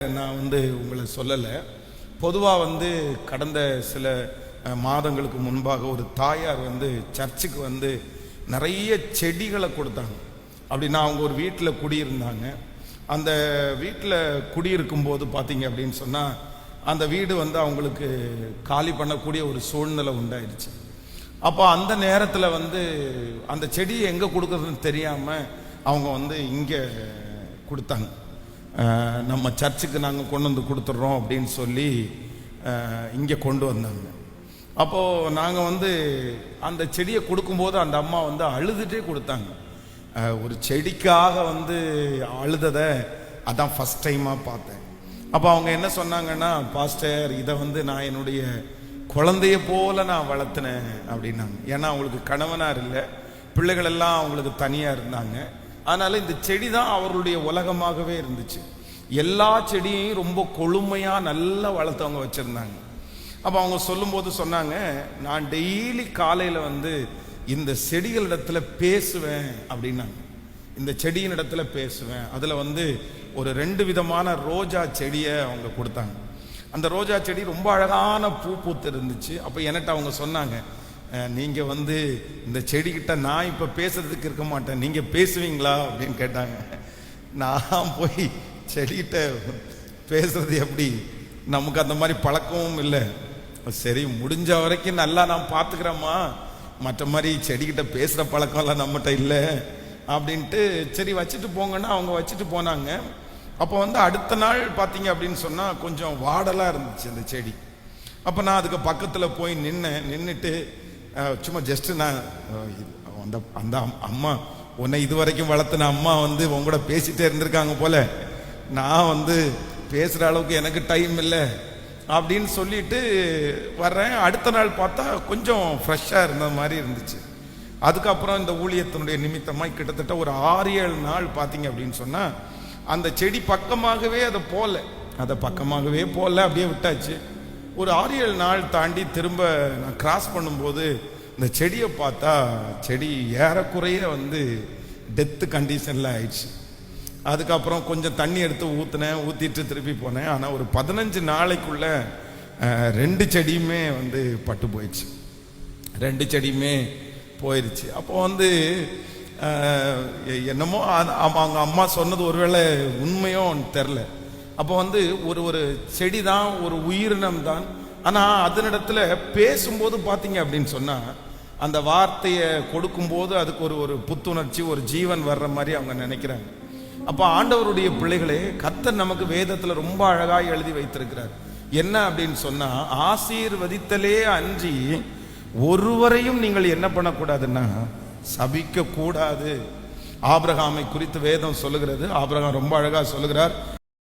நான் உங்களை சொல்லலை. பொதுவாக கடந்த சில மாதங்களுக்கு முன்பாக ஒரு தாயார் சர்ச்சுக்கு நிறைய செடிகளை கொடுத்தாங்க. அப்படின்னா அவங்க ஒரு வீட்டில் குடியிருந்தாங்க. அந்த வீட்டில் குடியிருக்கும் போது பார்த்தீங்க அப்படின்னு சொன்னால் அந்த வீடு அவங்களுக்கு காலி பண்ணக்கூடிய ஒரு சூழ்நிலை உண்டாயிடுச்சு. அப்போ அந்த நேரத்தில் அந்த செடியை எங்கே கொடுக்குறதுன்னு தெரியாமல் அவங்க இங்கே கொடுத்தாங்க. நம்ம சர்ச்சுக்கு நாங்கள் கொண்டு வந்து கொடுத்துட்றோம் அப்படின்னு சொல்லி இங்கே கொண்டு வந்தாங்க. அப்போது நாங்கள் அந்த செடியை கொடுக்கும்போது அந்த அம்மா அழுதுகிட்டே கொடுத்தாங்க. ஒரு செடிக்காக அழுததை அதான் ஃபஸ்ட் டைமாக பார்த்தேன். அப்போ அவங்க என்ன சொன்னாங்கன்னா, பாஸ்டர் இதை நான் என்னுடைய குழந்தைய போல நான் வளர்த்தினேன் அப்படின்னாங்க. ஏன்னா அவங்களுக்கு கணவனார் இல்லை, பிள்ளைகள் எல்லாம் அவங்களுக்கு தனியாக இருந்தாங்க. அதனால இந்த செடி தான் அவர்களுடைய உலகமாகவே இருந்துச்சு. எல்லா செடியையும் ரொம்ப கொழுமையாக நல்லா வளர்த்தவங்க வச்சுருந்தாங்க. அப்போ அவங்க சொல்லும்போது சொன்னாங்க, நான் டெய்லி காலையில் இந்த செடிகளிடத்துல பேசுவேன் அப்படின்னாங்க. இந்த செடியின் இடத்துல பேசுவேன். அதில் ஒரு 2 விதமான ரோஜா செடியை அவங்க கொடுத்தாங்க. அந்த ரோஜா செடி ரொம்ப அழகான பூ பூத்து இருந்துச்சு. அப்போ என்கிட்ட அவங்க சொன்னாங்க, நீங்கள் இந்த செடிக்கிட்ட நான் இப்போ பேசுறதுக்கு இருக்க மாட்டேன், நீங்கள் பேசுவீங்களா அப்படின்னு கேட்டாங்க. நான் போய் செடிகிட்ட பேசுறது எப்படி, நமக்கு அந்த மாதிரி பழக்கமும் இல்லை. சரி, முடிஞ்ச வரைக்கும் நல்லா நான் பார்த்துக்கிறேம்மா, மற்ற மாதிரி செடிக்கிட்ட பேசுகிற பழக்கம்லாம் நம்மகிட்ட இல்லை அப்படின்ட்டு சரி வச்சுட்டு போங்கன்னா அவங்க வச்சுட்டு போனாங்க. அப்போ அடுத்த நாள் பார்த்தீங்க அப்படின்னு சொன்னால் கொஞ்சம் வாடலாக இருந்துச்சு அந்த செடி. அப்போ நான் அதுக்கு பக்கத்தில் போய் நின்றுட்டு சும்மா ஜஸ்ட்டு நான் அந்த அம்மா உன்னை இது வரைக்கும் வளர்த்துன அம்மா உங்களோட பேசிகிட்டே இருந்திருக்காங்க போல, நான் பேசுகிற அளவுக்கு எனக்கு டைம் இல்லை அப்படின்னு சொல்லிட்டு வர்றேன். அடுத்த நாள் பார்த்தா கொஞ்சம் ஃப்ரெஷ்ஷாக இருந்த மாதிரி இருந்துச்சு. அதுக்கப்புறம் இந்த ஊழியத்தினுடைய நிமித்தமாக கிட்டத்தட்ட ஒரு 6-7 நாள் பார்த்தீங்க அப்படின்னு சொன்னால் அந்த செடி பக்கமாகவே அதை பக்கமாகவே போகல, அப்படியே விட்டாச்சு. ஒரு 6-7 நாள் தாண்டி திரும்ப நான் கிராஸ் பண்ணும்போது இந்த செடியை பார்த்தா செடி ஏறக்குறைய டெத்து கண்டிஷனில் ஆயிடுச்சு. அதுக்கப்புறம் கொஞ்சம் தண்ணி எடுத்து ஊற்றிட்டு திருப்பி போனேன். ஆனால் ஒரு 15 நாளைக்குள்ள 2 செடியுமே பட்டு போயிடுச்சு. 2 செடியுமே போயிடுச்சு. அப்போ என்னமோ அவங்க அம்மா சொன்னது ஒருவேளை உண்மையோ தெரில. அப்போ ஒரு செடி தான், ஒரு உயிரினம் தான். ஆனால் அதனிடத்துல பேசும்போது பார்த்தீங்க அப்படின்னு சொன்னால் அந்த வார்த்தையை கொடுக்கும்போது அதுக்கு ஒரு புத்துணர்ச்சி, ஒரு ஜீவன் வர்ற மாதிரி அவங்க நினைக்கிறாங்க. அப்போ ஆண்டவருடைய பிள்ளைகளே, கர்த்தர் நமக்கு வேதத்தில் ரொம்ப அழகாக எழுதி வைத்திருக்கிறார். என்ன அப்படின்னு சொன்னால், ஆசீர்வதித்தலே அன்றி ஒருவரையும் நீங்கள் என்ன பண்ணக்கூடாதுன்னா சபிக்க கூடாது. ஆபிரகாமை குறித்து வேதம் சொல்லுகிறது. ஆபிரகாம் ரொம்ப அழகாக சொல்லுகிறார்.